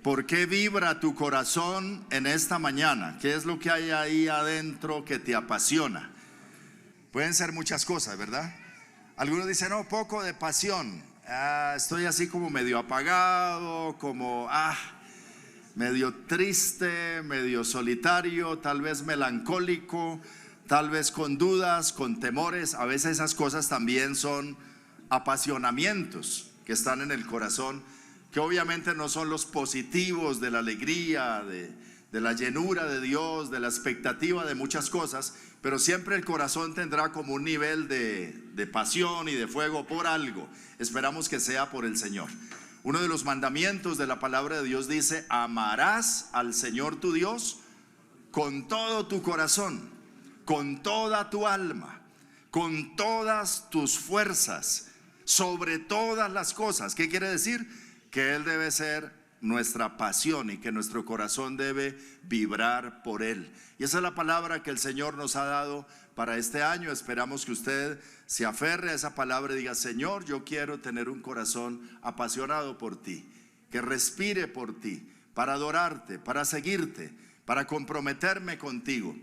¿Por qué vibra tu corazón en esta mañana? ¿Qué es lo que hay ahí adentro que te apasiona? Pueden ser muchas cosas, ¿verdad? Algunos dicen, no, poco de pasión. Estoy así como medio apagado, como medio triste, medio solitario, tal vez melancólico, tal vez con dudas, con temores. A veces esas cosas también son apasionamientos que están en el corazón, que obviamente no son los positivos de la alegría, de la llenura de Dios, de la expectativa de muchas cosas, pero siempre el corazón tendrá como un nivel de pasión y de fuego por algo. Esperamos que sea por el Señor. Uno de los mandamientos de la palabra de Dios dice: amarás al Señor tu Dios con todo tu corazón, con toda tu alma, con todas tus fuerzas, sobre todas las cosas. ¿Qué quiere decir? Que Él debe ser nuestra pasión y que nuestro corazón debe vibrar por Él. Y esa es la palabra que el Señor nos ha dado para este año. Esperamos que usted se aferre a esa palabra y diga: Señor, yo quiero tener un corazón apasionado por ti, que respire por ti, para adorarte, para seguirte, para comprometerme contigo.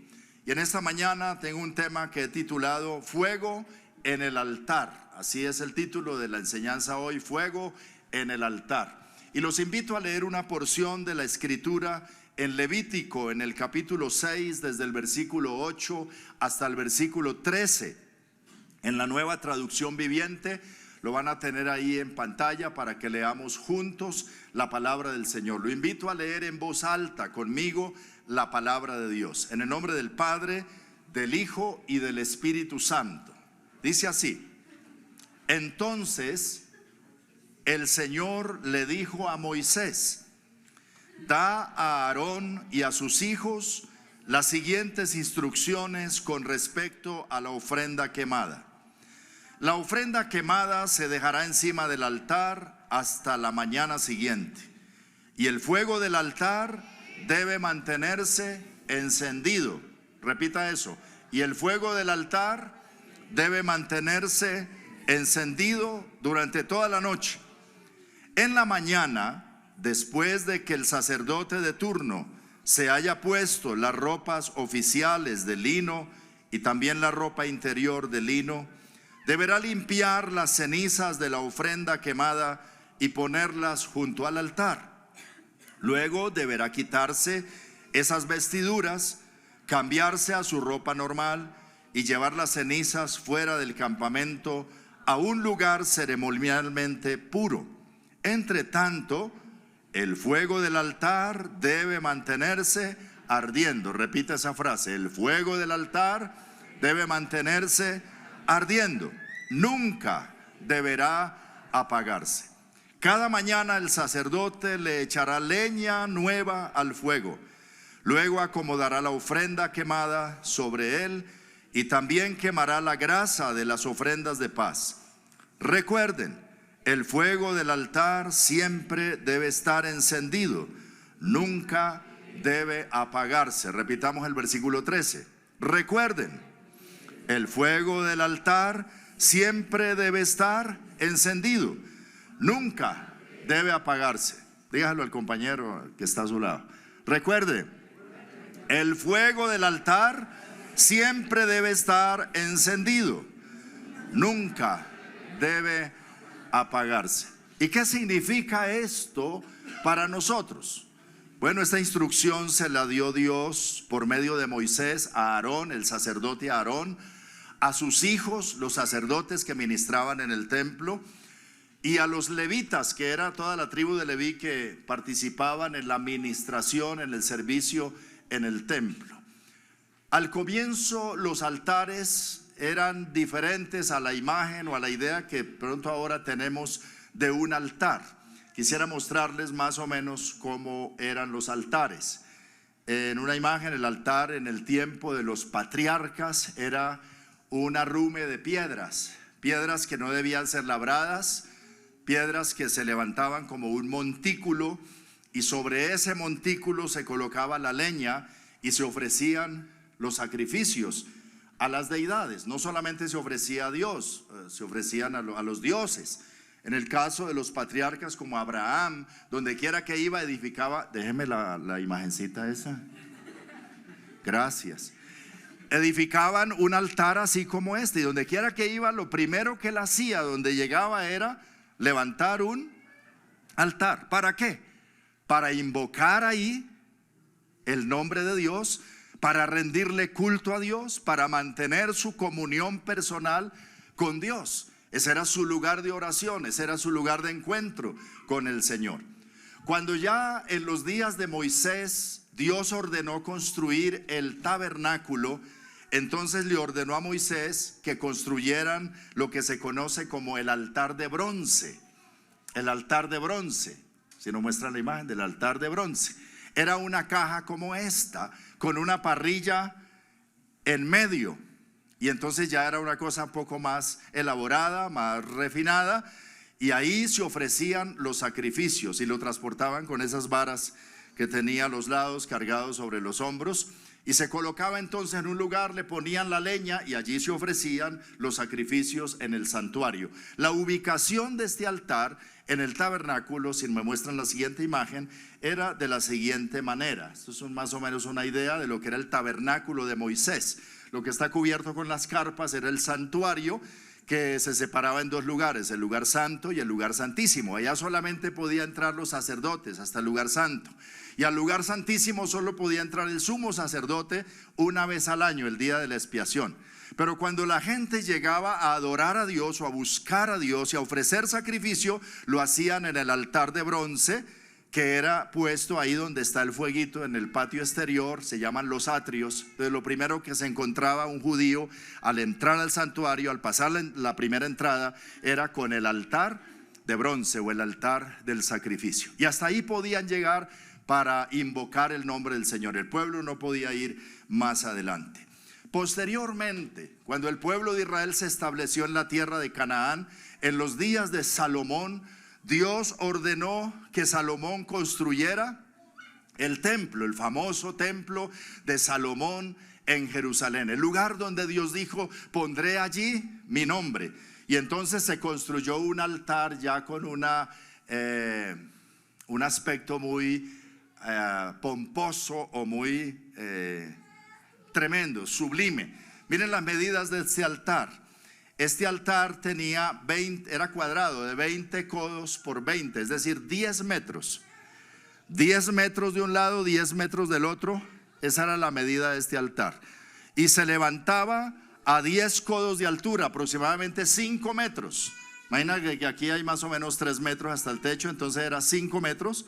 Y en esta mañana tengo un tema que he titulado Fuego en el altar. Así es el título de la enseñanza hoy: Fuego en el altar. Y los invito a leer una porción de la escritura en Levítico, en el capítulo 6, desde el versículo 8 hasta el versículo 13. En la Nueva Traducción Viviente lo van a tener ahí en pantalla para que leamos juntos la palabra del Señor. Lo invito a leer en voz alta conmigo la palabra de Dios. En el nombre del Padre, del Hijo y del Espíritu Santo. Dice así: entonces el Señor le dijo a Moisés: da a Aarón y a sus hijos las siguientes instrucciones con respecto a la ofrenda quemada. La ofrenda quemada se dejará encima del altar hasta la mañana siguiente, y el fuego del altar debe mantenerse encendido. Repita eso: y el fuego del altar debe mantenerse encendido durante toda la noche. En la mañana, después de que el sacerdote de turno se haya puesto las ropas oficiales de lino y también la ropa interior de lino, deberá limpiar las cenizas de la ofrenda quemada y ponerlas junto al altar. Luego deberá quitarse esas vestiduras, cambiarse a su ropa normal y llevar las cenizas fuera del campamento a un lugar ceremonialmente puro. Entre tanto, el fuego del altar debe mantenerse ardiendo. Repita esa frase: el fuego del altar debe mantenerse ardiendo. Nunca deberá apagarse. Cada mañana el sacerdote le echará leña nueva al fuego. Luego acomodará la ofrenda quemada sobre él y también quemará la grasa de las ofrendas de paz. Recuerden, el fuego del altar siempre debe estar encendido, nunca debe apagarse. Repitamos el versículo 13. Recuerden, el fuego del altar siempre debe estar encendido, nunca debe apagarse. Dígalo al compañero que está a su lado. Recuerde, el fuego del altar siempre debe estar encendido, nunca debe apagarse. ¿Y qué significa esto para nosotros? Bueno, esta instrucción se la dio Dios por medio de Moisés a Aarón, el sacerdote Aarón, a sus hijos, los sacerdotes que ministraban en el templo, y a los levitas, que era toda la tribu de Leví que participaban en la ministración, en el servicio en el templo. Al comienzo los altares eran diferentes a la imagen o a la idea que pronto ahora tenemos de un altar. Quisiera mostrarles más o menos cómo eran los altares. En una imagen, el altar en el tiempo de los patriarcas era un arrume de piedras, piedras que no debían ser labradas, piedras que se levantaban como un montículo, y sobre ese montículo se colocaba la leña y se ofrecían los sacrificios a las deidades. No solamente se ofrecía a Dios, se ofrecían a los dioses. En el caso de los patriarcas como Abraham, donde quiera que iba edificaba, déjeme la imagencita esa, gracias, edificaban un altar así como este, y donde quiera que iba, lo primero que él hacía donde llegaba era levantar un altar. ¿Para qué? Para invocar ahí el nombre de Dios, para rendirle culto a Dios, para mantener su comunión personal con Dios. Ese era su lugar de oración, ese era su lugar de encuentro con el Señor. Cuando ya en los días de Moisés Dios ordenó construir el tabernáculo, entonces le ordenó a Moisés que construyeran lo que se conoce como el altar de bronce. El altar de bronce, si no muestran la imagen del altar de bronce, era una caja como esta, con una parrilla en medio. Y entonces ya era una cosa un poco más elaborada, más refinada, y ahí se ofrecían los sacrificios y lo transportaban con esas varas que tenía a los lados cargados sobre los hombros, y se colocaba entonces en un lugar, le ponían la leña y allí se ofrecían los sacrificios en el santuario. La ubicación de este altar en el tabernáculo, si me muestran la siguiente imagen, era de la siguiente manera. Esto es más o menos una idea de lo que era el tabernáculo de Moisés. Lo que está cubierto con las carpas era el santuario, que se separaba en dos lugares, el lugar santo y el lugar santísimo. Allá solamente podían entrar los sacerdotes hasta el lugar santo, y al lugar santísimo solo podía entrar el sumo sacerdote una vez al año, el día de la expiación. Pero cuando la gente llegaba a adorar a Dios o a buscar a Dios y a ofrecer sacrificio, lo hacían en el altar de bronce, que era puesto ahí donde está el fueguito en el patio exterior, se llaman los atrios. Entonces lo primero que se encontraba un judío al entrar al santuario, al pasar la primera entrada, era con el altar de bronce o el altar del sacrificio. Y hasta ahí podían llegar para invocar el nombre del Señor. El pueblo no podía ir más adelante. Posteriormente, cuando el pueblo de Israel se estableció en la tierra de Canaán, en los días de Salomón, Dios ordenó que Salomón construyera el templo, el famoso templo de Salomón en Jerusalén, el lugar donde Dios dijo: pondré allí mi nombre. Y entonces se construyó un altar ya con un aspecto muy pomposo o muy tremendo, sublime. Miren las medidas de este altar. Este altar tenía era cuadrado, de 20 codos por 20, es decir, 10 metros. 10 metros de un lado, 10 metros del otro. Esa era la medida de este altar. Y se levantaba a 10 codos de altura, aproximadamente 5 metros. Imagina que aquí hay más o menos 3 metros hasta el techo, entonces era 5 metros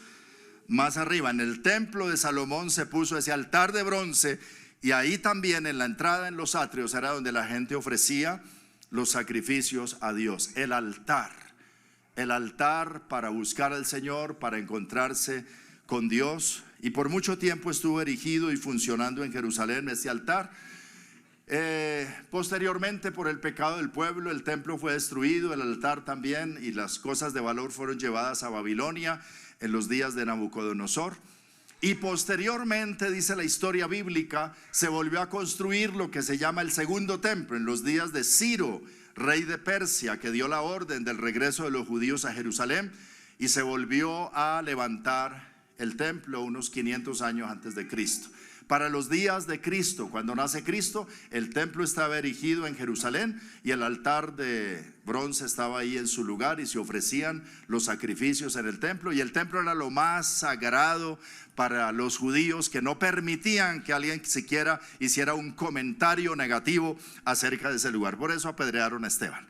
más arriba. En el templo de Salomón se puso ese altar de bronce, y ahí también en la entrada en los atrios era donde la gente ofrecía los sacrificios a Dios. El altar para buscar al Señor, para encontrarse con Dios. Y por mucho tiempo estuvo erigido y funcionando en Jerusalén este altar. Posteriormente, por el pecado del pueblo, el templo fue destruido, el altar también, y las cosas de valor fueron llevadas a Babilonia en los días de Nabucodonosor. Y posteriormente, dice la historia bíblica, se volvió a construir lo que se llama el segundo templo en los días de Ciro, rey de Persia, que dio la orden del regreso de los judíos a Jerusalén, y se volvió a levantar el templo unos 500 años antes de Cristo. Para los días de Cristo, cuando nace Cristo, el templo estaba erigido en Jerusalén y el altar de bronce estaba ahí en su lugar, y se ofrecían los sacrificios en el templo, y el templo era lo más sagrado para los judíos, que no permitían que alguien siquiera hiciera un comentario negativo acerca de ese lugar. Por eso apedrearon a Esteban.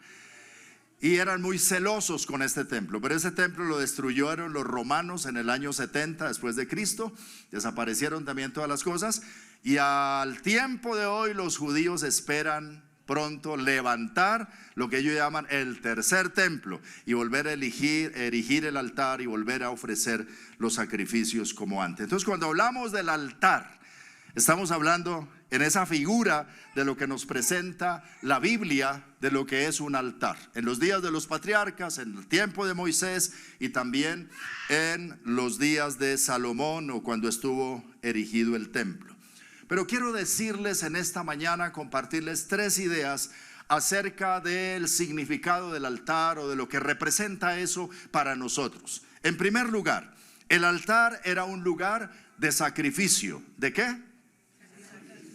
Y eran muy celosos con este templo, pero ese templo lo destruyeron los romanos en el año 70 después de Cristo. Desaparecieron también todas las cosas, y al tiempo de hoy los judíos esperan pronto levantar lo que ellos llaman el tercer templo y volver a erigir el altar y volver a ofrecer los sacrificios como antes. Entonces, cuando hablamos del altar, estamos hablando en esa figura de lo que nos presenta la Biblia de lo que es un altar. En los días de los patriarcas, en el tiempo de Moisés, y también en los días de Salomón, o cuando estuvo erigido el templo. Pero quiero decirles en esta mañana, compartirles 3 ideas acerca del significado del altar o de lo que representa eso para nosotros. En primer lugar, el altar era un lugar de sacrificio. ¿De qué?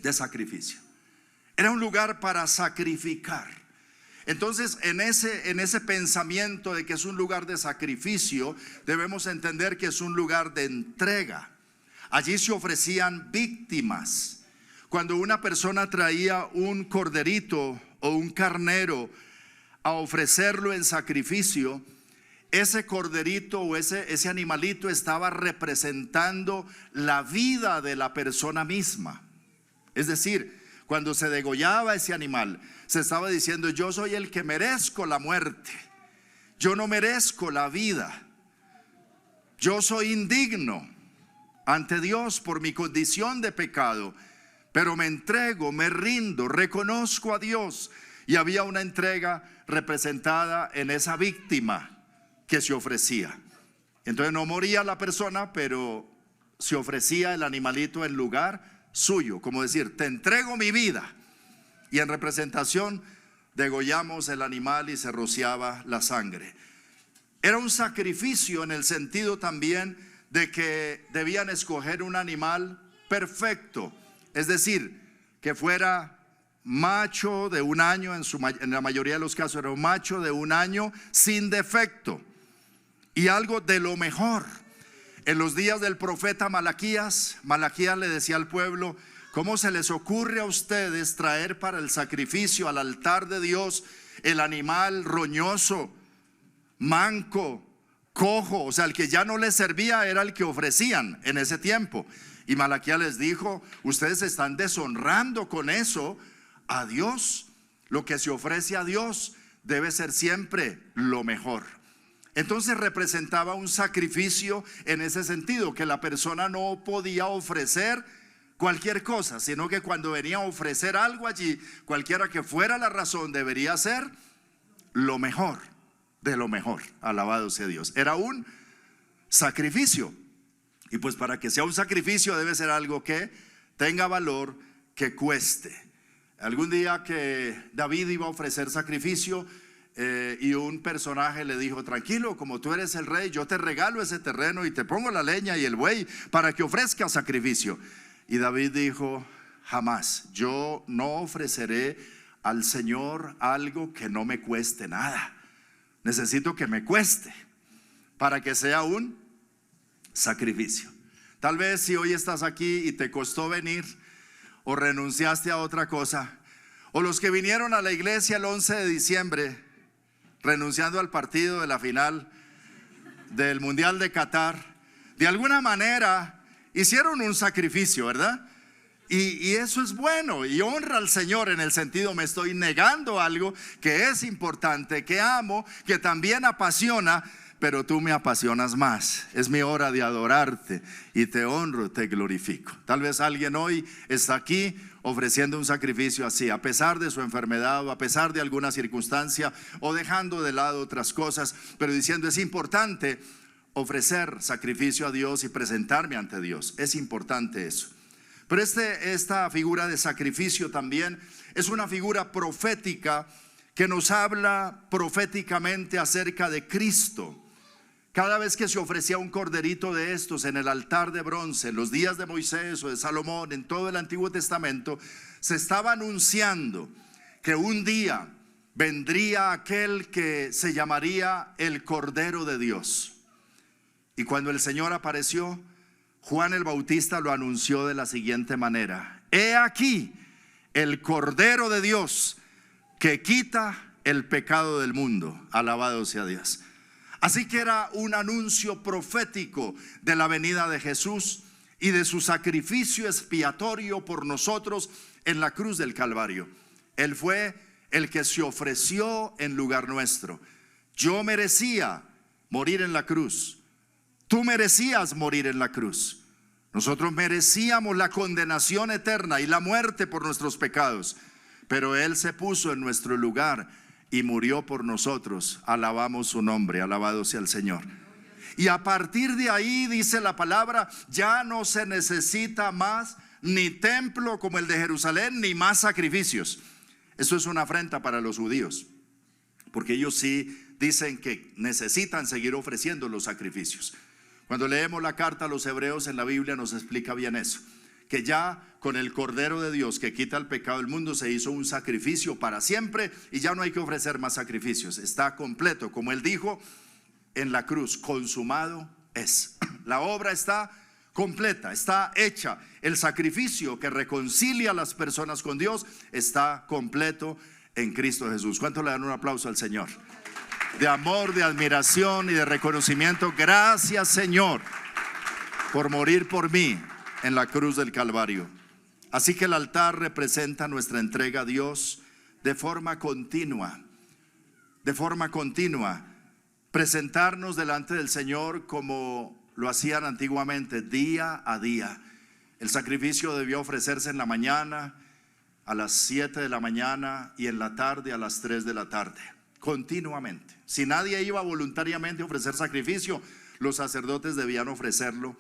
De sacrificio. Era un lugar para sacrificar. Entonces, en ese pensamiento de que es un lugar de sacrificio, debemos entender que es un lugar de entrega. Allí se ofrecían víctimas. Cuando una persona traía un corderito o un carnero a ofrecerlo en sacrificio, ese corderito o ese animalito estaba representando la vida de la persona misma. Es decir, cuando se degollaba ese animal, se estaba diciendo: yo soy el que merezco la muerte, yo no merezco la vida, yo soy indigno ante Dios por mi condición de pecado, pero me entrego, me rindo, reconozco a Dios. Y había una entrega representada en esa víctima que se ofrecía. Entonces no moría la persona, pero se ofrecía el animalito en lugar suyo, como decir: te entrego mi vida. Y en representación degollamos el animal y se rociaba la sangre. Era un sacrificio en el sentido también de que debían escoger un animal perfecto, es decir, que fuera macho de un año, en la mayoría de los casos era un macho de un año sin defecto, y algo de lo mejor. En los días del profeta Malaquías le decía al pueblo: ¿cómo se les ocurre a ustedes traer para el sacrificio al altar de Dios el animal roñoso, manco, cojo? O sea, el que ya no les servía era el que ofrecían en ese tiempo. Y Malaquías les dijo: ustedes están deshonrando con eso a Dios. Lo que se ofrece a Dios debe ser siempre lo mejor. Entonces representaba un sacrificio en ese sentido, que la persona no podía ofrecer cualquier cosa, sino que cuando venía a ofrecer algo allí, cualquiera que fuera la razón, debería ser lo mejor de lo mejor. Alabado sea Dios. Era un sacrificio. Y pues para que sea un sacrificio debe ser algo que tenga valor, que cueste. Algún día que David iba a ofrecer sacrificio, y un personaje le dijo: tranquilo, como tú eres el rey, yo te regalo ese terreno y te pongo la leña y el buey para que ofrezcas sacrificio. Y David dijo: jamás, yo no ofreceré al Señor algo que no me cueste nada. Necesito que me cueste para que sea un sacrificio. Tal vez si hoy estás aquí y te costó venir, o renunciaste a otra cosa, o los que vinieron a la iglesia el 11 de diciembre renunciando al partido de la final del Mundial de Qatar, de alguna manera hicieron un sacrificio, ¿verdad? Y eso es bueno y honra al Señor, en el sentido: me estoy negando algo que es importante, que amo, que también apasiona, pero tú me apasionas más. Es mi hora de adorarte y te honro, te glorifico. Tal vez alguien hoy está aquí ofreciendo un sacrificio así, a pesar de su enfermedad, o a pesar de alguna circunstancia, o dejando de lado otras cosas, pero diciendo: es importante ofrecer sacrificio a Dios y presentarme ante Dios. Es importante eso. Pero esta figura de sacrificio también es una figura profética que nos habla proféticamente acerca de Cristo. Cada vez que se ofrecía un corderito de estos en el altar de bronce, en los días de Moisés o de Salomón, en todo el Antiguo Testamento, se estaba anunciando que un día vendría aquel que se llamaría el Cordero de Dios. Y cuando el Señor apareció, Juan el Bautista lo anunció de la siguiente manera: he aquí el Cordero de Dios que quita el pecado del mundo. Alabado sea Dios. Así que era un anuncio profético de la venida de Jesús y de su sacrificio expiatorio por nosotros en la cruz del Calvario. Él fue el que se ofreció en lugar nuestro. Yo merecía morir en la cruz. Tú merecías morir en la cruz. Nosotros merecíamos la condenación eterna y la muerte por nuestros pecados, pero Él se puso en nuestro lugar y murió por nosotros. Alabamos su nombre, alabado sea el Señor. Y a partir de ahí, dice la palabra, ya no se necesita más ni templo como el de Jerusalén, ni más sacrificios. Eso es una afrenta para los judíos, porque ellos sí dicen que necesitan seguir ofreciendo los sacrificios. Cuando leemos la carta a los hebreos en la Biblia nos explica bien eso, que ya con el Cordero de Dios que quita el pecado del mundo se hizo un sacrificio para siempre y ya no hay que ofrecer más sacrificios, está completo, como él dijo en la cruz, consumado es. La obra está completa, está hecha. El sacrificio que reconcilia a las personas con Dios está completo en Cristo Jesús. ¿Cuánto le dan un aplauso al Señor? De amor, de admiración y de reconocimiento. Gracias, Señor, por morir por mí en la cruz del Calvario. Así que el altar representa nuestra entrega a Dios de forma continua. De forma continua. Presentarnos delante del Señor como lo hacían antiguamente, día a día. El sacrificio debió ofrecerse en la mañana, a las 7 de la mañana y en la tarde a las 3 de la tarde. Continuamente. Si nadie iba voluntariamente a ofrecer sacrificio, los sacerdotes debían ofrecerlo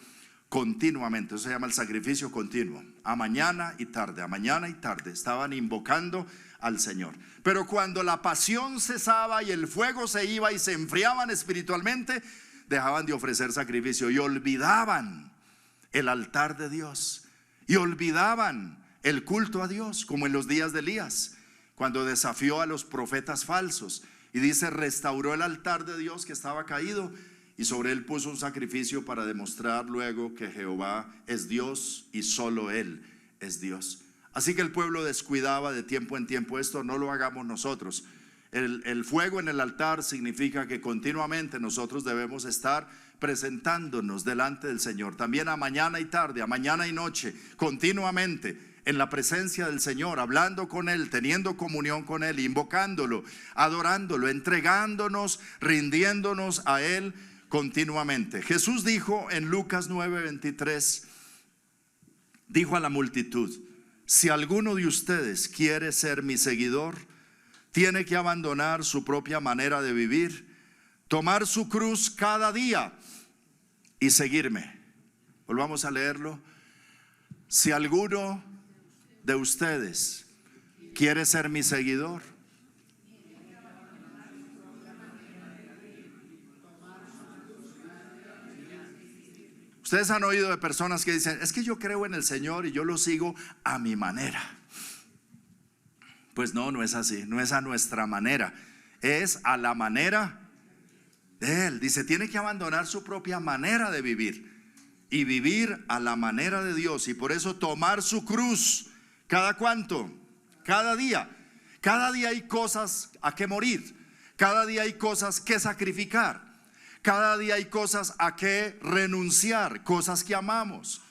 continuamente. Eso se llama el sacrificio continuo. A mañana y tarde, a mañana y tarde. Estaban invocando al Señor. Pero cuando la pasión cesaba y el fuego se iba y se enfriaban espiritualmente, dejaban de ofrecer sacrificio y olvidaban el altar de Dios y olvidaban el culto a Dios, como en los días de Elías, cuando desafió a los profetas falsos y dice, restauró el altar de Dios que estaba caído y sobre él puso un sacrificio para demostrar luego que Jehová es Dios y solo Él es Dios. Así que el pueblo descuidaba de tiempo en tiempo esto. No lo hagamos nosotros. El fuego en el altar significa que continuamente nosotros debemos estar presentándonos delante del Señor, también a mañana y tarde, a mañana y noche, continuamente en la presencia del Señor, hablando con Él, teniendo comunión con Él, invocándolo, adorándolo, entregándonos, rindiéndonos a Él continuamente. Jesús dijo en Lucas 9:23, dijo a la multitud, si alguno de ustedes quiere ser mi seguidor, tiene que abandonar su propia manera de vivir, tomar su cruz cada día y seguirme. Volvamos a leerlo. Si alguno de ustedes quiere ser mi seguidor, ustedes han oído de personas que dicen, es que yo creo en el Señor y yo lo sigo a mi manera. Pues no, no es así, no es a nuestra manera, es a la manera de Él. Dice, tiene que abandonar su propia manera de vivir y vivir a la manera de Dios. Y por eso tomar su cruz, ¿cada cuánto? Cada día. Cada día hay cosas a que morir, cada día hay cosas que sacrificar, cada día hay cosas a que renunciar, cosas que amamos,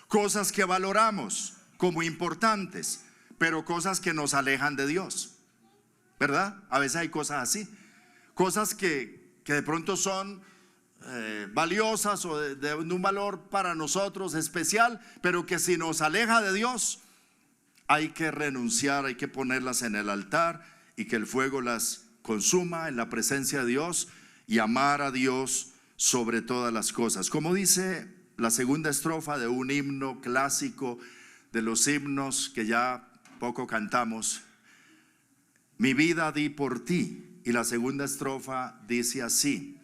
cosas que valoramos como importantes, pero cosas que nos alejan de Dios, ¿verdad? A veces hay cosas así, cosas que de pronto son valiosas o de un valor para nosotros especial, pero que si nos aleja de Dios, hay que renunciar, hay que ponerlas en el altar y que el fuego las consuma en la presencia de Dios y amar a Dios sobre todas las cosas. Como dice la segunda estrofa de un himno clásico de los himnos que ya poco cantamos, mi vida di por ti. Y la segunda estrofa dice así,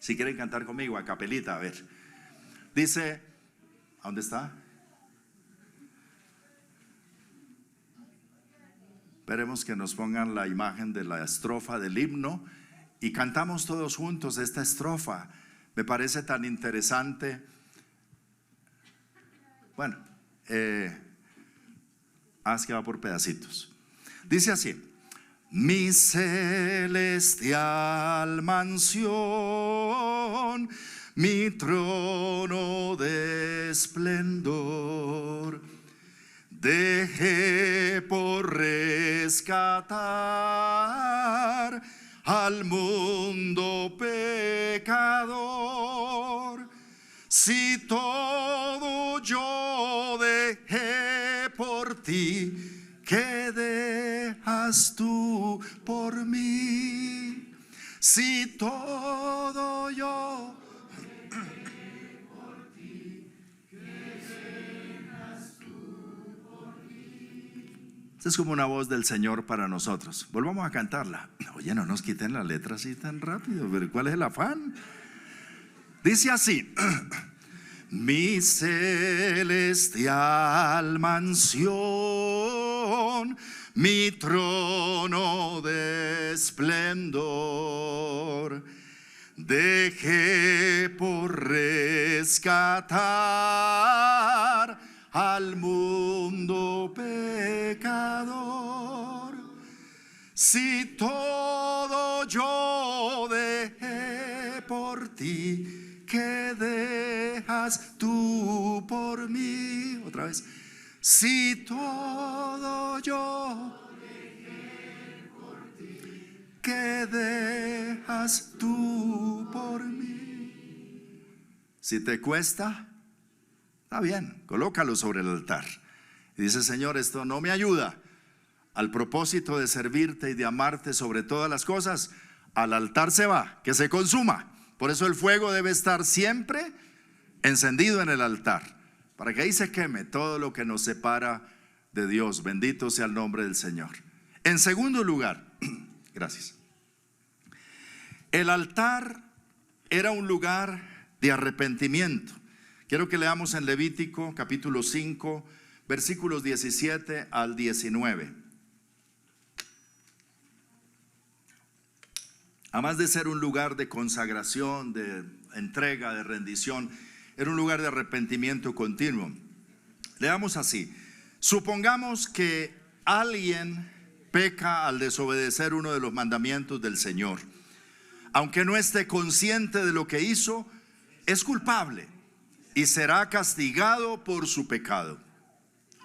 si quieren cantar conmigo a capelita, a ver, dice, ¿a dónde está? Esperemos que nos pongan la imagen de la estrofa del himno y cantamos todos juntos esta estrofa. Me parece tan interesante. Bueno, haz que va por pedacitos. Dice así, mi celestial mansión, mi trono de esplendor, dejé por rescatar al mundo pecador. Si todo yo dejé por ti, ¿qué dejas tú por mí? Si todo yo dejé por ti, ¿qué dejas tú por mí? Esta es como una voz del Señor para nosotros. Volvamos a cantarla. Oye, no nos quiten la letra así tan rápido, pero ¿cuál es el afán? Dice así: mi celestial mansión, mi trono de esplendor, dejé por rescatar al mundo pecador. Si todo yo dejé por ti, ¿qué dejas tú por mí? Otra vez. Si todo yo dejé por ti, ¿qué dejas tú por mí? Si te cuesta, está bien, colócalo sobre el altar. Y dice: Señor, esto no me ayuda al propósito de servirte y de amarte sobre todas las cosas. Al altar se va, que se consuma. Por eso el fuego debe estar siempre encendido en el altar, para que ahí se queme todo lo que nos separa de Dios. Bendito sea el nombre del Señor. En segundo lugar, gracias, el altar era un lugar de arrepentimiento. Quiero que leamos en Levítico capítulo 5, versículos 17 al 19. Además de ser un lugar de consagración, de entrega, de rendición, era un lugar de arrepentimiento continuo. Leamos así: supongamos que alguien peca al desobedecer uno de los mandamientos del Señor. Aunque no esté consciente de lo que hizo, es culpable y será castigado por su pecado.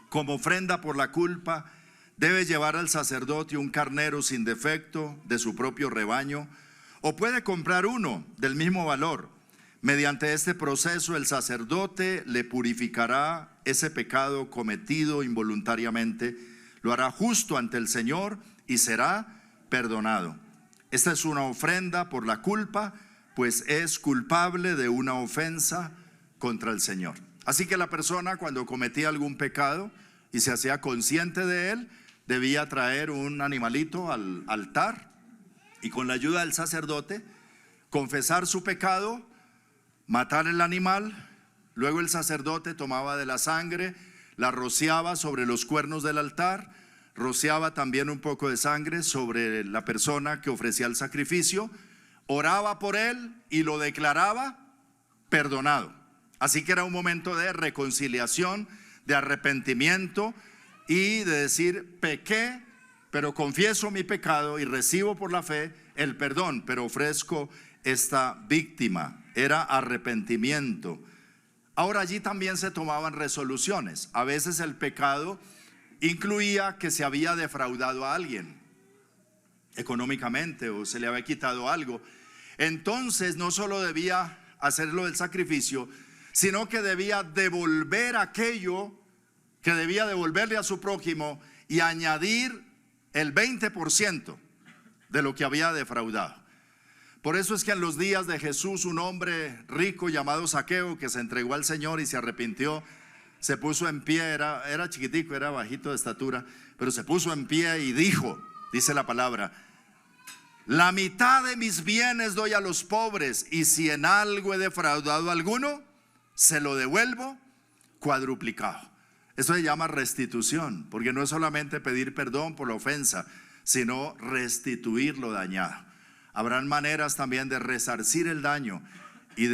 Como ofrenda por la culpa, debe llevar al sacerdote un carnero sin defecto de su propio rebaño, o puede comprar uno del mismo valor. Mediante este proceso, el sacerdote le purificará ese pecado cometido involuntariamente, lo hará justo ante el Señor y será perdonado. Esta es una ofrenda por la culpa, pues es culpable de una ofensa contra el Señor. Así que la persona, cuando cometía algún pecado y se hacía consciente de él, debía traer un animalito al altar y, con la ayuda del sacerdote, confesar su pecado, matar el animal. Luego el sacerdote tomaba de la sangre, la rociaba sobre los cuernos del altar, rociaba también un poco de sangre sobre la persona que ofrecía el sacrificio, oraba por él y lo declaraba perdonado. Así que era un momento de reconciliación, de arrepentimiento y de decir: pequé, pero confieso mi pecado y recibo por la fe el perdón, pero ofrezco esta víctima. Era arrepentimiento. Ahora, allí también se tomaban resoluciones. A veces el pecado incluía que se había defraudado a alguien económicamente o se le había quitado algo. Entonces no solo debía hacerlo del sacrificio, sino que debía devolver aquello que debía devolverle a su prójimo y añadir el 20% de lo que había defraudado. Por eso es que en los días de Jesús, un hombre rico llamado Zaqueo, que se entregó al Señor y se arrepintió, se puso en pie. Era chiquitico, era bajito de estatura, pero se puso en pie y dijo, dice la palabra: la mitad de mis bienes doy a los pobres, y si en algo he defraudado a alguno, se lo devuelvo cuadruplicado. Eso se llama restitución, porque no es solamente pedir perdón por la ofensa, sino restituir lo dañado. Habrán maneras también de resarcir el daño y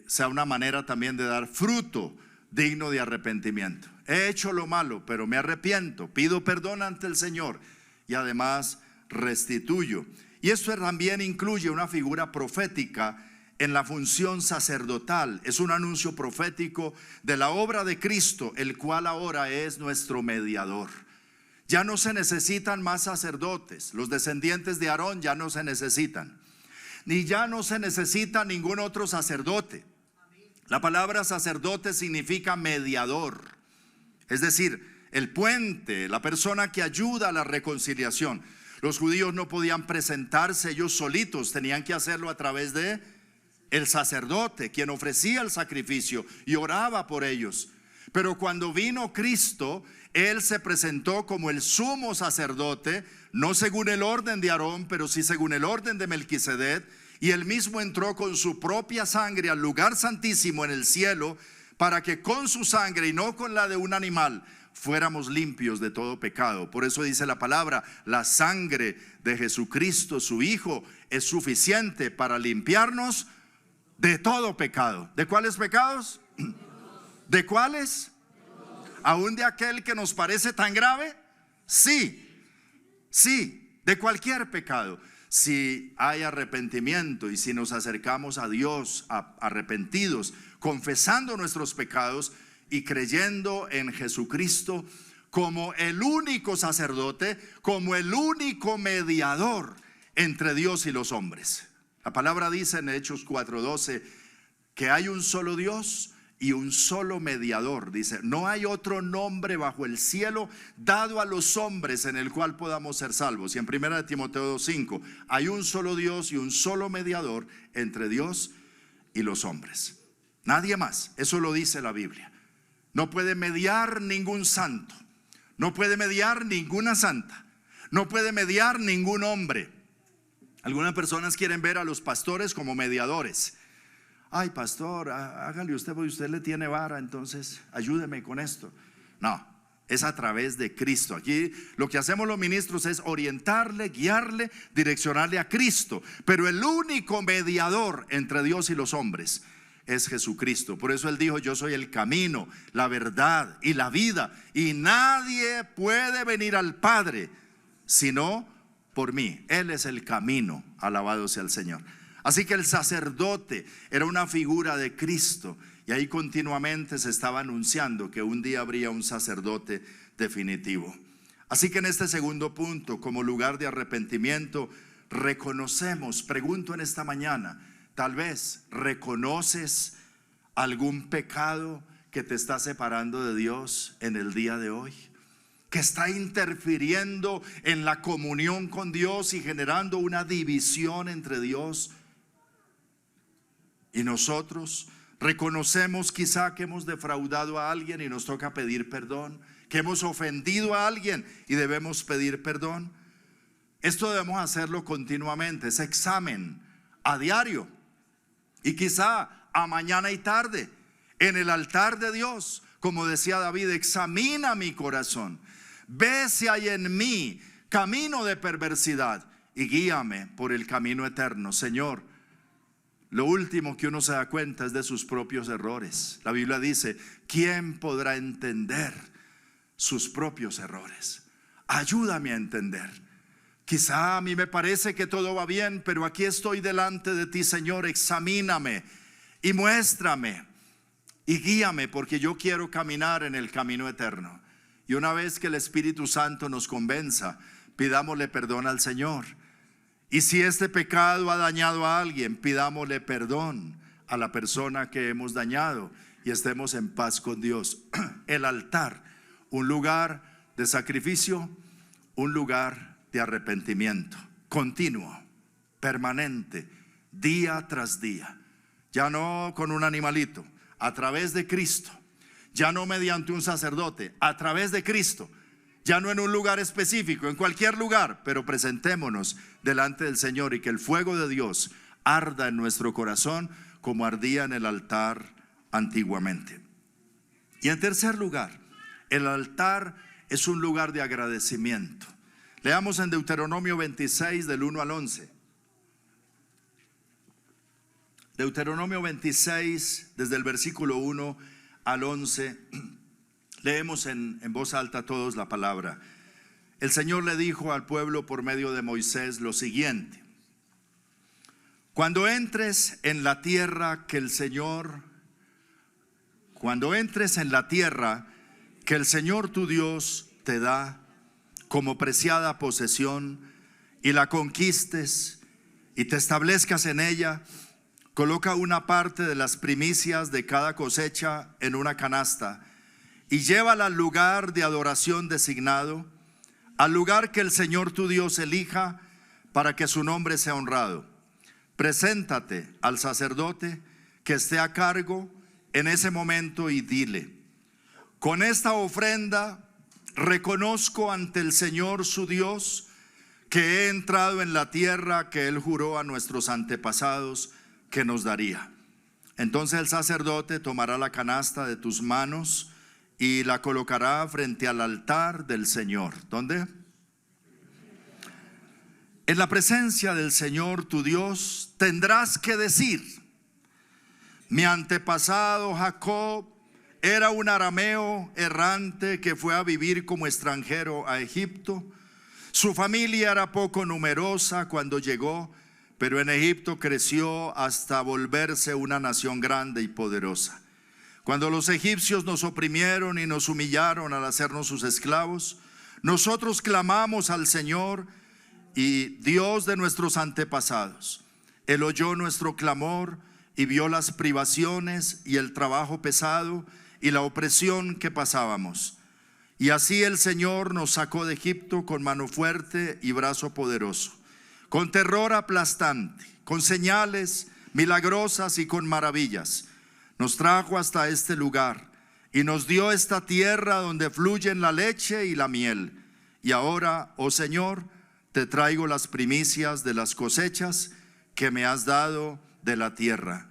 sea una manera también de dar fruto digno de arrepentimiento. He hecho lo malo, pero me arrepiento, pido perdón ante el Señor y además restituyo. Y esto también incluye una figura profética en la función sacerdotal. Es un anuncio profético de la obra de Cristo, el cual ahora es nuestro mediador. Ya no se necesitan más sacerdotes. Los descendientes de Aarón ya no se necesitan, ni ya no se necesita ningún otro sacerdote. La palabra sacerdote significa mediador, es decir, el puente, la persona que ayuda a la reconciliación. Los judíos no podían presentarse ellos solitos, tenían que hacerlo a través de el sacerdote, quien ofrecía el sacrificio y oraba por ellos. Pero cuando vino Cristo, Él se presentó como el sumo sacerdote, no según el orden de Aarón, pero sí según el orden de Melquisedec. Y Él mismo entró con su propia sangre al lugar santísimo en el cielo, para que con su sangre y no con la de un animal fuéramos limpios de todo pecado. Por eso dice la palabra: la sangre de Jesucristo, su Hijo, es suficiente para limpiarnos de todo pecado. ¿De cuáles pecados? ¿De cuáles? ¿Aún de aquel que nos parece tan grave? Sí, de cualquier pecado. Si hay arrepentimiento y si nos acercamos a Dios arrepentidos, confesando nuestros pecados y creyendo en Jesucristo como el único sacerdote, como el único mediador entre Dios y los hombres. La palabra dice en Hechos 4:12 que hay un solo Dios y un solo mediador. Dice: no hay otro nombre bajo el cielo dado a los hombres en el cual podamos ser salvos. Y en 1 Timoteo 2:5 hay un solo Dios y un solo mediador entre Dios y los hombres. Nadie más. Eso lo dice la Biblia. No puede mediar ningún santo, no puede mediar ninguna santa, no puede mediar ningún hombre. Algunas personas quieren ver a los pastores como mediadores. Ay, pastor, hágale usted, porque usted le tiene vara, entonces ayúdeme con esto. No, es a través de Cristo. Aquí lo que hacemos los ministros es orientarle, guiarle, direccionarle a Cristo. Pero el único mediador entre Dios y los hombres es Jesucristo. Por eso Él dijo: yo soy el camino, la verdad y la vida, y nadie puede venir al Padre sino por mí. Él es el camino. Alabado sea el Señor. Así que el sacerdote era una figura de Cristo, y ahí continuamente se estaba anunciando que un día habría un sacerdote definitivo. Así que en este segundo punto, como lugar de arrepentimiento, reconocemos, pregunto en esta mañana, tal vez reconoces algún pecado que te está separando de Dios en el día de hoy, que está interfiriendo en la comunión con Dios y generando una división entre Dios y nosotros. Reconocemos quizá que hemos defraudado a alguien y nos toca pedir perdón, que hemos ofendido a alguien y debemos pedir perdón. Esto debemos hacerlo continuamente, ese examen a diario, y quizá a mañana y tarde en el altar de Dios. Como decía David: examina mi corazón, ve si hay en mí camino de perversidad y guíame por el camino eterno. Señor, lo último que uno se da cuenta es de sus propios errores. La Biblia dice: ¿quién podrá entender sus propios errores? Ayúdame a entender. Quizá a mí me parece que todo va bien, pero aquí estoy delante de ti, Señor. Examíname y muéstrame y guíame, porque yo quiero caminar en el camino eterno. Y una vez que el Espíritu Santo nos convenza, pidámosle perdón al Señor. Y si este pecado ha dañado a alguien, pidámosle perdón a la persona que hemos dañado y estemos en paz con Dios. El altar, un lugar de sacrificio, un lugar de arrepentimiento continuo, permanente, día tras día. Ya no con un animalito, a través de Cristo. Ya no mediante un sacerdote, a través de Cristo. Ya no en un lugar específico, en cualquier lugar, pero presentémonos delante del Señor y que el fuego de Dios arda en nuestro corazón como ardía en el altar antiguamente. Y en tercer lugar, el altar es un lugar de agradecimiento. Leamos en Deuteronomio 26 del 1 al 11. Deuteronomio 26 desde el versículo 1 al 11. Leemos en voz alta todos la palabra. El Señor le dijo al pueblo por medio de Moisés lo siguiente: cuando entres en la tierra que el Señor tu Dios te da como preciada posesión, y la conquistes y te establezcas en ella, coloca una parte de las primicias de cada cosecha en una canasta y llévala al lugar de adoración designado, al lugar que el Señor tu Dios elija para que su nombre sea honrado. Preséntate al sacerdote que esté a cargo en ese momento y dile: Con esta ofrenda reconozco ante el Señor su Dios que he entrado en la tierra que Él juró a nuestros antepasados que nos daría. Entonces el sacerdote tomará la canasta de tus manos y la colocará frente al altar del Señor. ¿Dónde? En la presencia del Señor tu Dios tendrás que decir: mi antepasado Jacob era un arameo errante que fue a vivir como extranjero a Egipto. Su familia era poco numerosa cuando llegó, pero en Egipto creció hasta volverse una nación grande y poderosa. Cuando los egipcios nos oprimieron y nos humillaron al hacernos sus esclavos, nosotros clamamos al Señor y Dios de nuestros antepasados. Él oyó nuestro clamor y vio las privaciones y el trabajo pesado y la opresión que pasábamos. Y así el Señor nos sacó de Egipto con mano fuerte y brazo poderoso, con terror aplastante, con señales milagrosas y con maravillas. Nos trajo hasta este lugar y nos dio esta tierra donde fluyen la leche y la miel. Y ahora, oh Señor, te traigo las primicias de las cosechas que me has dado de la tierra.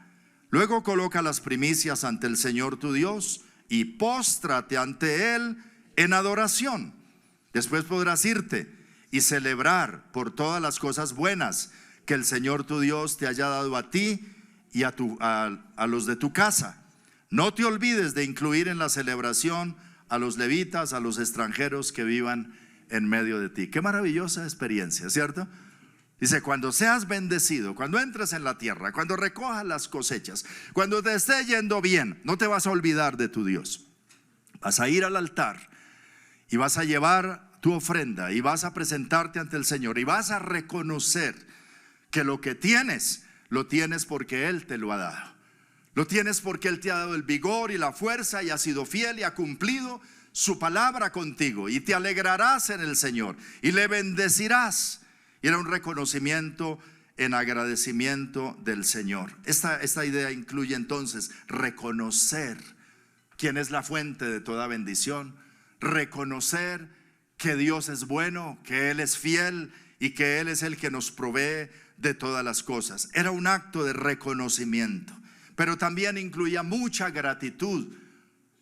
Luego coloca las primicias ante el Señor tu Dios y póstrate ante Él en adoración. Después podrás irte y celebrar por todas las cosas buenas que el Señor tu Dios te haya dado a ti y a los de tu casa. No te olvides de incluir en la celebración a los levitas, a los extranjeros que vivan en medio de ti. Qué maravillosa experiencia, ¿cierto? Dice: cuando seas bendecido, cuando entres en la tierra, cuando recojas las cosechas, cuando te esté yendo bien, no te vas a olvidar de tu Dios. Vas a ir al altar y vas a llevar tu ofrenda y vas a presentarte ante el Señor y vas a reconocer que lo que tienes, lo tienes porque Él te lo ha dado. Lo tienes porque Él te ha dado el vigor y la fuerza y ha sido fiel y ha cumplido su palabra contigo, y te alegrarás en el Señor y le bendecirás. Y era un reconocimiento en agradecimiento del Señor. Esta idea incluye entonces reconocer quién es la fuente de toda bendición, reconocer que Dios es bueno, que Él es fiel y que Él es el que nos provee de todas las cosas. Era un acto de reconocimiento, pero también incluía mucha gratitud.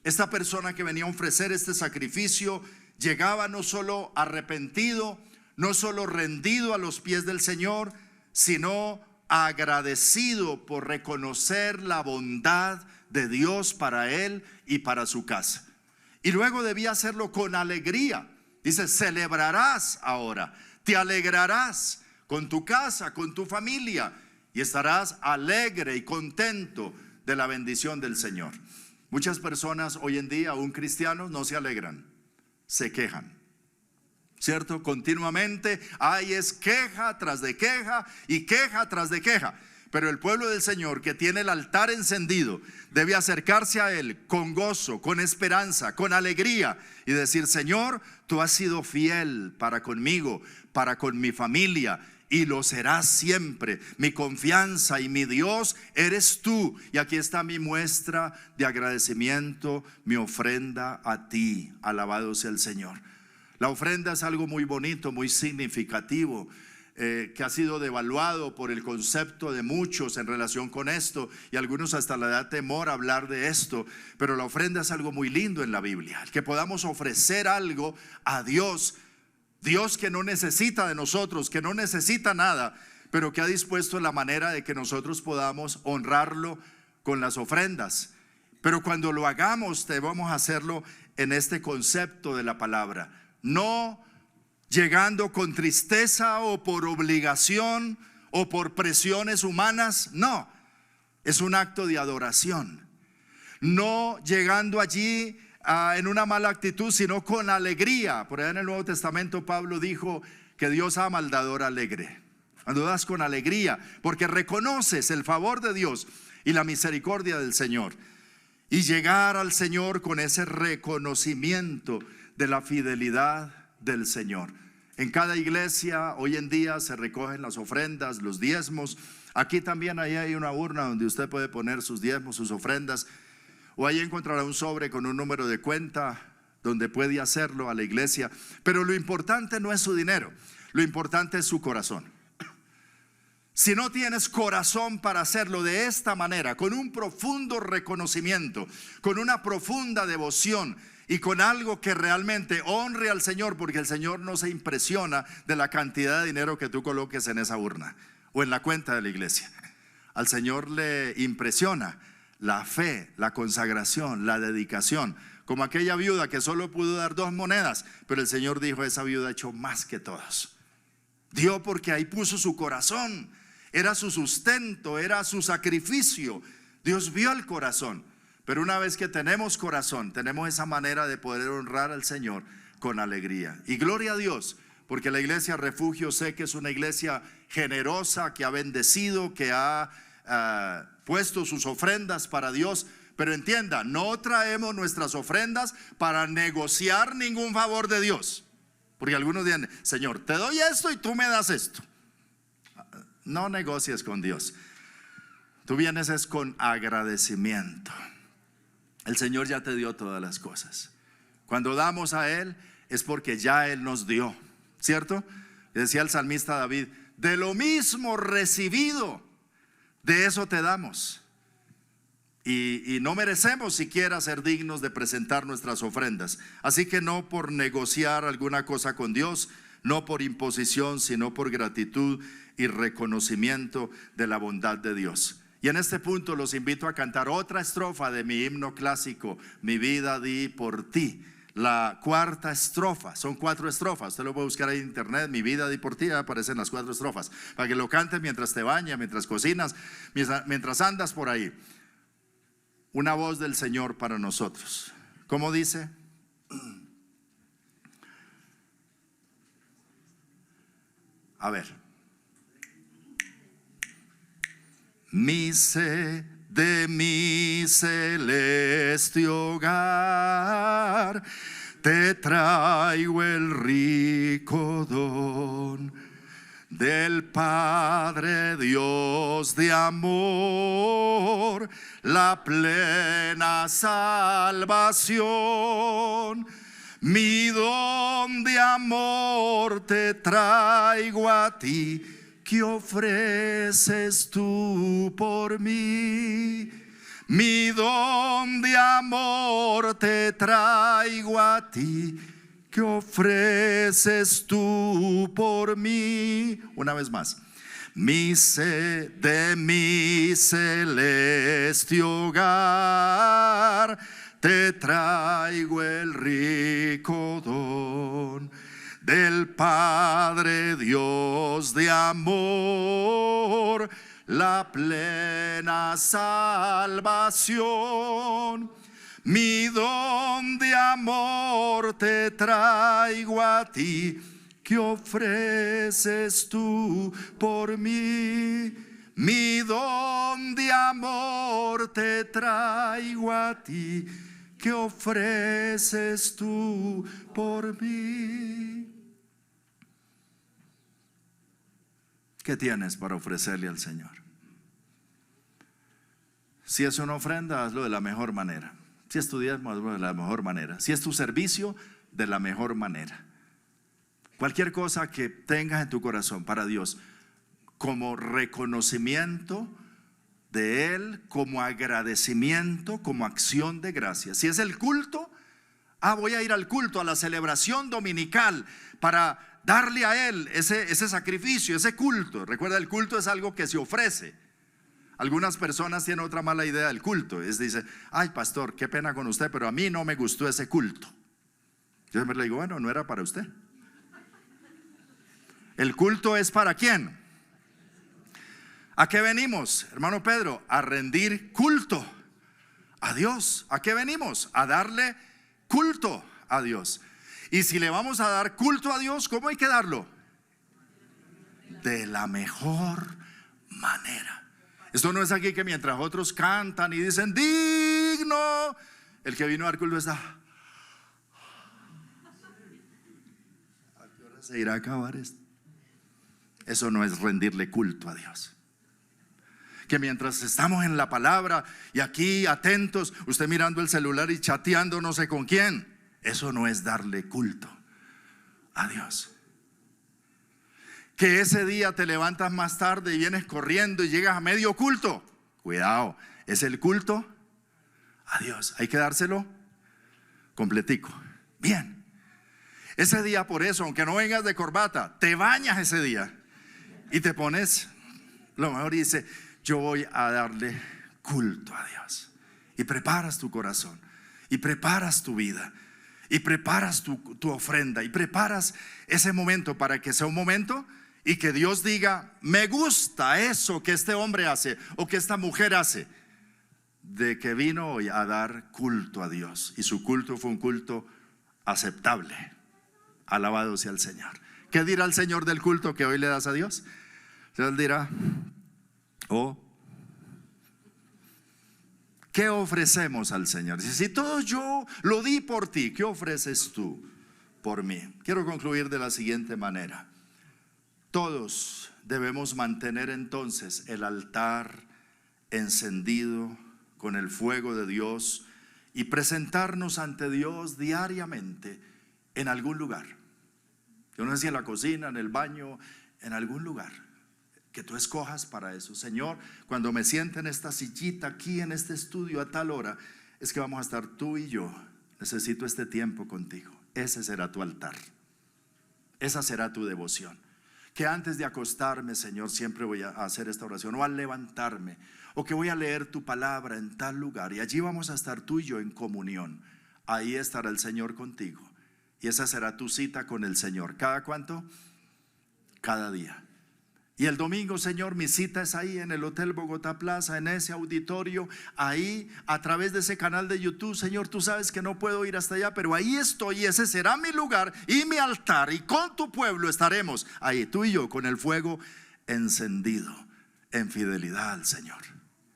Esta persona que venía a ofrecer este sacrificio llegaba no solo arrepentido, no solo rendido a los pies del Señor, sino agradecido por reconocer la bondad de Dios para él y para su casa. Y luego debía hacerlo con alegría. Dice: celebrarás ahora, te alegrarás con tu casa, con tu familia, y estarás alegre y contento de la bendición del Señor. Muchas personas hoy en día, aún cristianos, no se alegran, se quejan, ¿cierto? Continuamente es queja tras de queja y queja tras de queja. Pero el pueblo del Señor, que tiene el altar encendido, debe acercarse a Él con gozo, con esperanza, con alegría y decir: Señor, tú has sido fiel para conmigo, para con mi familia, y lo serás siempre. Mi confianza y mi Dios eres tú. Y aquí está mi muestra de agradecimiento, mi ofrenda a ti. Alabado sea el Señor. La ofrenda es algo muy bonito, muy significativo, que ha sido devaluado por el concepto de muchos en relación con esto, y algunos hasta le da temor hablar de esto. Pero la ofrenda es algo muy lindo en la Biblia, el que podamos ofrecer algo a Dios. Dios que no necesita de nosotros, que no necesita nada, pero que ha dispuesto la manera de que nosotros podamos honrarlo con las ofrendas. Pero cuando lo hagamos, debemos hacerlo en este concepto de la palabra, no llegando con tristeza o por obligación o por presiones humanas. No, es un acto de adoración. No llegando allí en una mala actitud, sino con alegría. Por allá en el Nuevo Testamento Pablo dijo que Dios ama al dador alegre. Cuando das con alegría, porque reconoces el favor de Dios y la misericordia del Señor. Y llegar al Señor con ese reconocimiento de la fidelidad del Señor. En cada iglesia hoy en día se recogen las ofrendas, los diezmos. Aquí también ahí hay una urna donde usted puede poner sus diezmos, sus ofrendas. o ahí encontrará un sobre con un número de cuenta donde puede hacerlo a la iglesia. Pero lo importante no es su dinero, lo importante es su corazón. Si no tienes corazón para hacerlo de esta manera, con un profundo reconocimiento, con una profunda devoción y con algo que realmente honre al Señor, porque el Señor no se impresiona de la cantidad de dinero que tú coloques en esa urna o en la cuenta de la iglesia. Al Señor le impresiona la fe, la consagración, la dedicación, como aquella viuda que solo pudo dar 2 monedas, pero el Señor dijo: esa viuda ha hecho más que todos. Dio porque ahí puso su corazón, era su sustento, era su sacrificio. Dios vio el corazón. Pero una vez que tenemos corazón, tenemos esa manera de poder honrar al Señor con alegría. Y gloria a Dios, porque la iglesia Refugio sé que es una iglesia generosa, que ha bendecido, que ha puesto sus ofrendas para Dios. Pero entienda, no traemos nuestras ofrendas para negociar ningún favor de Dios. Porque algunos dicen: Señor, te doy esto y tú me das esto. No negocies con Dios. Tú vienes es con agradecimiento. El Señor ya te dio todas las cosas. Cuando damos a Él es porque ya Él nos dio, ¿cierto? Decía el salmista David: de lo mismo recibido, de eso te damos. Y no merecemos siquiera ser dignos de presentar nuestras ofrendas. Así que no por negociar alguna cosa con Dios, no por imposición, sino por gratitud y reconocimiento de la bondad de Dios. Y en este punto los invito a cantar otra estrofa de mi himno clásico: mi vida di por ti. La cuarta estrofa, son 4 estrofas. Usted lo puede buscar ahí en internet: mi vida di por ti, aparecen las 4 estrofas, para que lo cantes mientras te bañas, mientras cocinas, mientras andas por ahí. Una voz del Señor para nosotros. ¿Cómo dice? A ver. De mi celeste hogar te traigo el rico don del Padre Dios de amor, la plena salvación. Mi don de amor te traigo a ti, ¿qué ofreces tú por mí? Mi don de amor te traigo a ti, ¿qué ofreces tú por mí? Una vez más. De mi celeste hogar te traigo el rico don del Padre Dios de amor, la plena salvación. Mi don de amor te traigo a ti, ¿qué ofreces tú por mí? Mi don de amor te traigo a ti, ¿qué ofreces tú por mí? ¿Qué tienes para ofrecerle al Señor? Si es una ofrenda, hazlo de la mejor manera. Si es tu diezmo, hazlo de la mejor manera. Si es tu servicio, de la mejor manera. Cualquier cosa que tengas en tu corazón para Dios, como reconocimiento de Él, como agradecimiento, como acción de gracias. Si es el culto, voy a ir al culto, a la celebración dominical, para darle a Él ese sacrificio, ese culto. Recuerda, el culto es algo que se ofrece. Algunas personas tienen otra mala idea del culto. Dice: ay, pastor, qué pena con usted, pero a mí no me gustó ese culto. Yo siempre le digo: bueno, no era para usted. El culto es para ¿quién? ¿A qué venimos, hermano Pedro? A rendir culto a Dios. ¿A qué venimos? A darle culto a Dios. Y si le vamos a dar culto a Dios, ¿cómo hay que darlo? De la mejor manera. Esto no es aquí que mientras otros cantan y dicen digno, el que vino a dar culto está: ¿a qué hora se irá a acabar esto? Eso no es rendirle culto a Dios. que mientras estamos en la palabra y aquí atentos, usted mirando el celular y chateando no sé con quién. Eso no es darle culto a Dios. Que ese día te levantas más tarde y vienes corriendo y llegas a medio culto. Cuidado, es el culto a Dios. Hay que dárselo completico. Bien. Ese día, por eso, aunque no vengas de corbata, te bañas ese día y te pones lo mejor y dices: yo voy a darle culto a Dios. Y preparas tu corazón, y preparas tu vida, y preparas tu ofrenda, y preparas ese momento para que sea un momento y que Dios diga: me gusta eso que este hombre hace o que esta mujer hace, de que vino hoy a dar culto a Dios. Y su culto fue un culto aceptable. Alabado sea el Señor. ¿Qué dirá el Señor del culto que hoy le das a Dios? Él dirá: ¿qué ofrecemos al Señor? Si todo yo lo di por ti, ¿qué ofreces tú por mí? Quiero concluir de la siguiente manera. Todos debemos mantener entonces el altar encendido con el fuego de Dios y presentarnos ante Dios diariamente en algún lugar. Yo no sé si en la cocina, en el baño, en algún lugar que tú escojas para eso. Señor, cuando me siente en esta sillita aquí en este estudio a tal hora, es que vamos a estar tú y yo. Necesito este tiempo contigo. Ese será tu altar. Esa será tu devoción. Que antes de acostarme, Señor, siempre voy a hacer esta oración, o al levantarme, o que voy a leer tu palabra en tal lugar, y allí vamos a estar tú y yo en comunión. Ahí estará el Señor contigo, y esa será tu cita con el Señor. ¿Cada cuánto? Cada día. Y el domingo, Señor, mi cita es ahí en el Hotel Bogotá Plaza, en ese auditorio, ahí a través de ese canal de YouTube. Señor, tú sabes que no puedo ir hasta allá, pero ahí estoy, y ese será mi lugar y mi altar, y con tu pueblo estaremos ahí, tú y yo, con el fuego encendido en fidelidad al Señor.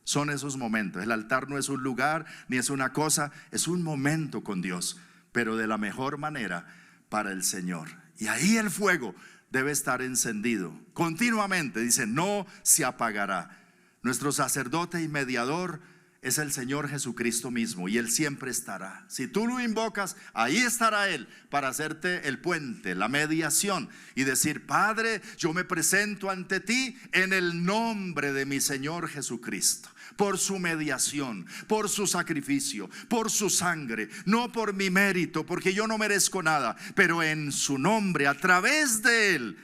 Son esos momentos. El altar no es un lugar ni es una cosa, es un momento con Dios, pero de la mejor manera para el Señor. Y ahí el fuego debe estar encendido continuamente. Dice: no se apagará. Nuestro sacerdote y mediador es el Señor Jesucristo mismo, y Él siempre estará. Si tú lo invocas, ahí estará Él para hacerte el puente, la mediación, y decir: Padre, yo me presento ante ti en el nombre de mi Señor Jesucristo, por su mediación, por su sacrificio, por su sangre, no por mi mérito, porque yo no merezco nada, pero en su nombre, a través de Él,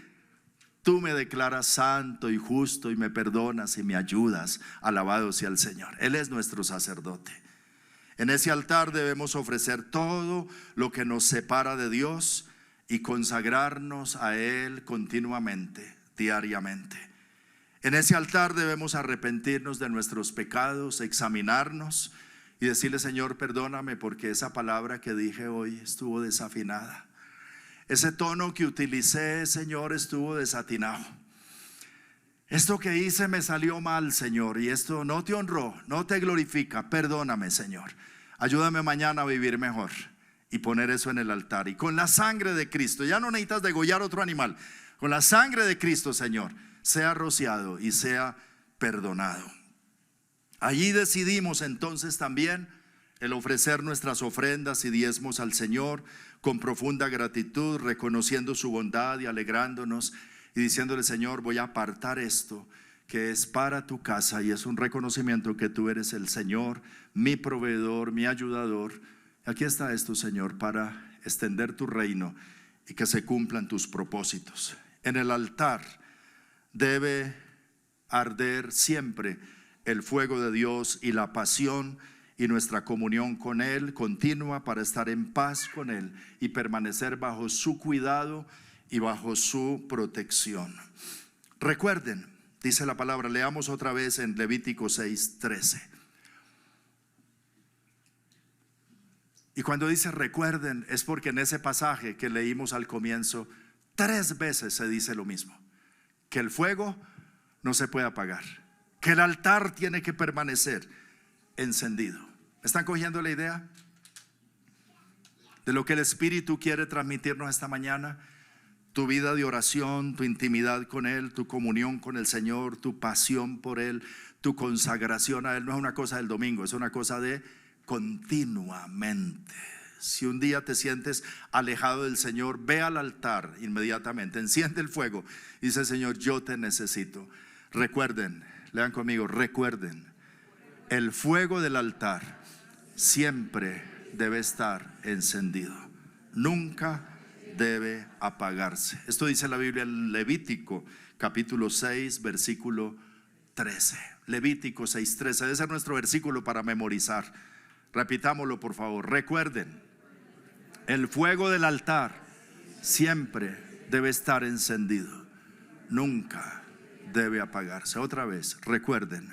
tú me declaras santo y justo y me perdonas y me ayudas. Alabado sea el Señor. Él es nuestro sacerdote. En ese altar debemos ofrecer todo lo que nos separa de Dios y consagrarnos a Él continuamente, diariamente. En ese altar debemos arrepentirnos de nuestros pecados, examinarnos y decirle: Señor, perdóname porque esa palabra que dije hoy estuvo desafinada. Ese tono que utilicé, Señor, estuvo desatinado. Esto que hice me salió mal, Señor, y esto no te honró, no te glorifica. Perdóname, Señor. Ayúdame mañana a vivir mejor y poner eso en el altar. Y con la sangre de Cristo, ya no necesitas degollar otro animal. Con la sangre de Cristo, Señor, sea rociado y sea perdonado. Allí decidimos entonces también el ofrecer nuestras ofrendas y diezmos al Señor con profunda gratitud, reconociendo su bondad y alegrándonos y diciéndole: Señor, voy a apartar esto que es para tu casa, y es un reconocimiento que tú eres el Señor, mi proveedor, mi ayudador. Aquí está esto, Señor, para extender tu reino y que se cumplan tus propósitos. En el altar debe arder siempre el fuego de Dios y la pasión y nuestra comunión con Él continua para estar en paz con Él y permanecer bajo su cuidado y bajo su protección. Recuerden, dice la palabra, leamos otra vez en Levítico 6:13. Y cuando dice recuerden, es porque en ese pasaje que leímos al comienzo 3 veces se dice lo mismo: que el fuego no se puede apagar, que el altar tiene que permanecer encendido. ¿Están cogiendo la idea de lo que el Espíritu quiere transmitirnos esta mañana? Tu vida de oración, tu intimidad con Él, tu comunión con el Señor, tu pasión por Él, tu consagración a Él no es una cosa del domingo, es una cosa de continuamente. Si un día te sientes alejado del Señor, ve al altar inmediatamente, enciende el fuego y dice: Señor, yo te necesito. Recuerden, lean conmigo, recuerden, el fuego del altar siempre debe estar encendido, nunca debe apagarse. Esto dice la Biblia en Levítico capítulo 6 versículo 13. Levítico 6:13, debe ser nuestro versículo para memorizar. Repitámoslo por favor. Recuerden, el fuego del altar siempre debe estar encendido, nunca debe apagarse. Otra vez, recuerden.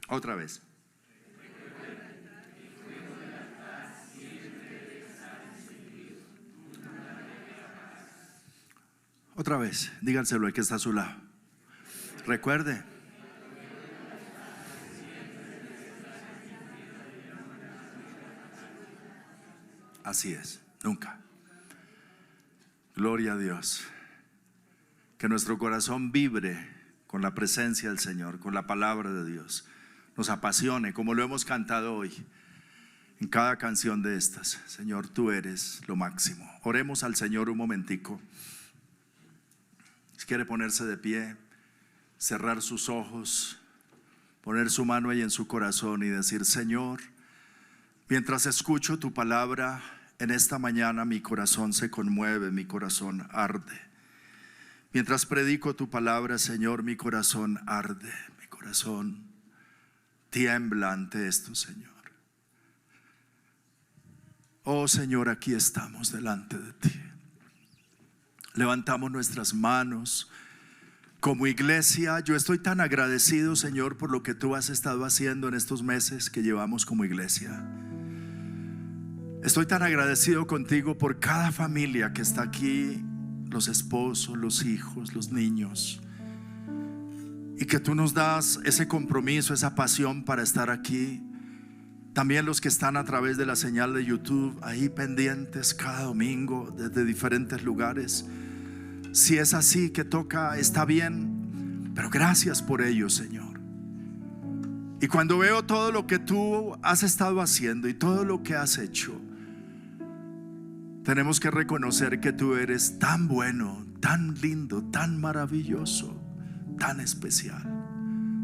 Otra vez. Otra vez, díganselo al que está a su lado. Recuerde. Así es, nunca. Gloria a Dios. Que nuestro corazón vibre con la presencia del Señor, con la palabra de Dios. Nos apasione como lo hemos cantado hoy en cada canción de estas. Señor, tú eres lo máximo. Oremos al Señor un momentico. Si quiere ponerse de pie, cerrar sus ojos, poner su mano ahí en su corazón y decir: Señor, mientras escucho tu palabra en esta mañana, mi corazón se conmueve, mi corazón arde. Mientras predico tu palabra, Señor, mi corazón arde, mi corazón tiembla ante esto, Señor. Oh Señor, aquí estamos delante de ti. Levantamos nuestras manos como iglesia. Yo estoy tan agradecido, Señor, por lo que tú has estado haciendo en estos meses que llevamos como iglesia. Estoy tan agradecido contigo por cada familia que está aquí, los esposos, los hijos, los niños, y que tú nos das ese compromiso, esa pasión para estar aquí. También los que están a través de la señal de YouTube, ahí pendientes cada domingo desde diferentes lugares. Si es así que toca, está bien, pero gracias por ello, Señor. Y cuando veo todo lo que tú has estado haciendo y todo lo que has hecho, tenemos que reconocer que tú eres tan bueno, tan lindo, tan maravilloso, tan especial.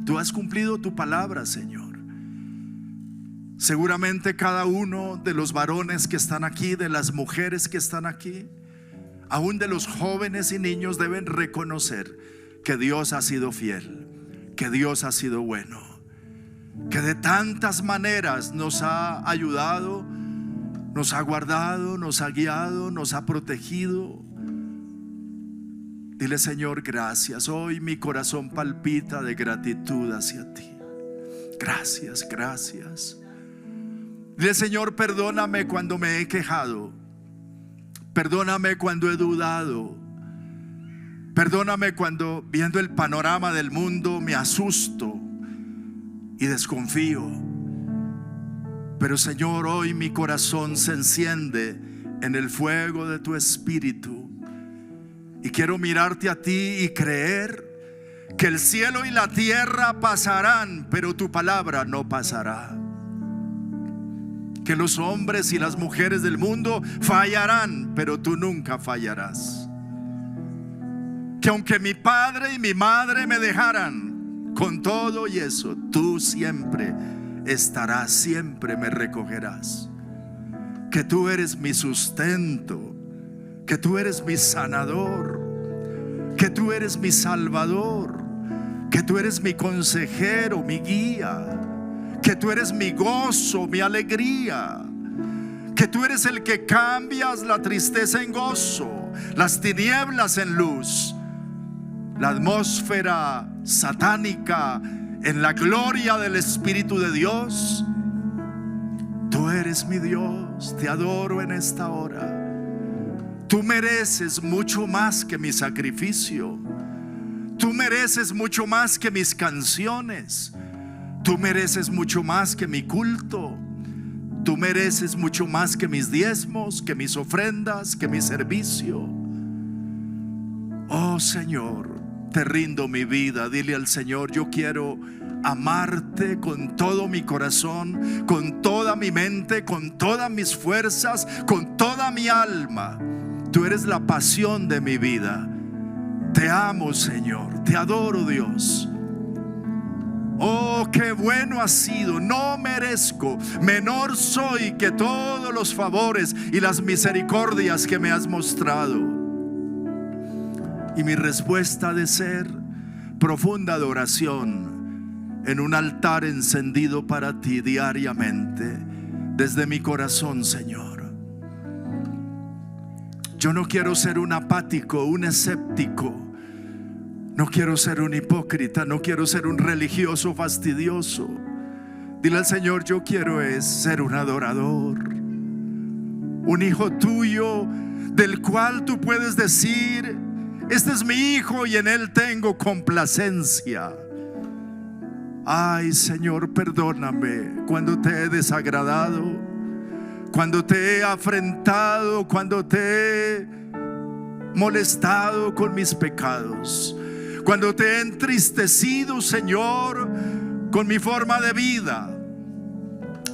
Tú has cumplido tu palabra, Señor. Seguramente cada uno de los varones que están aquí, de las mujeres que están aquí, aún de los jóvenes y niños, deben reconocer que Dios ha sido fiel, que Dios ha sido bueno, que de tantas maneras nos ha ayudado, nos ha guardado, nos ha guiado, nos ha protegido. Dile: Señor, gracias. Hoy mi corazón palpita de gratitud hacia ti. Gracias, gracias. Dile: Señor, perdóname cuando me he quejado. Perdóname cuando he dudado. Perdóname cuando, viendo el panorama del mundo, me asusto y desconfío. Pero Señor, hoy mi corazón se enciende en el fuego de tu Espíritu, y quiero mirarte a ti y creer que el cielo y la tierra pasarán, pero tu palabra no pasará. Que los hombres y las mujeres del mundo fallarán, pero tú nunca fallarás. Que aunque mi padre y mi madre me dejaran, con todo y eso, tú siempre estarás, siempre me recogerás. Que tú eres mi sustento, que tú eres mi sanador, que tú eres mi salvador, que tú eres mi consejero, mi guía, que tú eres mi gozo, mi alegría, que tú eres el que cambias la tristeza en gozo, las tinieblas en luz, la atmósfera satánica en la gloria del Espíritu de Dios. Tú eres mi Dios, te adoro en esta hora. Tú mereces mucho más que mi sacrificio. Tú mereces mucho más que mis canciones. Tú mereces mucho más que mi culto. Tú mereces mucho más que mis diezmos, que mis ofrendas, que mi servicio. Oh Señor, te rindo mi vida. Dile al Señor: yo quiero amarte con todo mi corazón, con toda mi mente, con todas mis fuerzas, con toda mi alma. Tú eres la pasión de mi vida. Te amo, Señor, te adoro, Dios. Oh, qué bueno has sido. No merezco, menor soy que todos los favores y las misericordias que me has mostrado. Y mi respuesta ha de ser profunda adoración en un altar encendido para ti diariamente, desde mi corazón, Señor. Yo no quiero ser un apático, un escéptico. No quiero ser un hipócrita, no quiero ser un religioso fastidioso. Dile al Señor: yo quiero ser un adorador, un hijo tuyo, del cual tú puedes decir: este es mi hijo y en él tengo complacencia. Ay, Señor, perdóname cuando te he desagradado, cuando te he afrentado, cuando te he molestado con mis pecados, cuando te he entristecido, Señor, con mi forma de vida.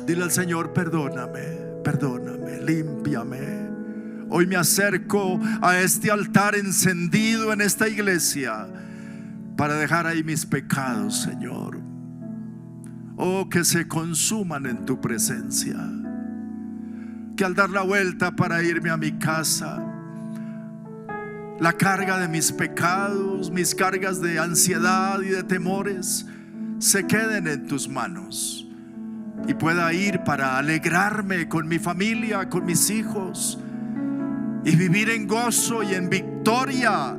Dile al Señor: perdóname, perdóname, límpiame. Hoy me acerco a este altar encendido en esta iglesia para dejar ahí mis pecados, Señor. Oh, que se consuman en tu presencia. Que al dar la vuelta para irme a mi casa, la carga de mis pecados, mis cargas de ansiedad y de temores se queden en tus manos, y pueda ir para alegrarme con mi familia, con mis hijos, y vivir en gozo y en victoria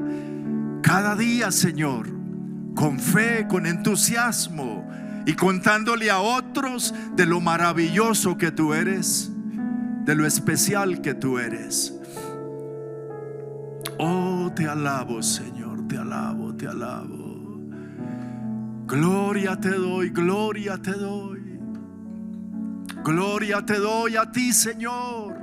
cada día, Señor, con fe, con entusiasmo, y contándole a otros de lo maravilloso que tú eres, de lo especial que tú eres. Oh, te alabo, Señor, te alabo, te alabo. Gloria te doy, gloria te doy. Gloria te doy a ti, Señor.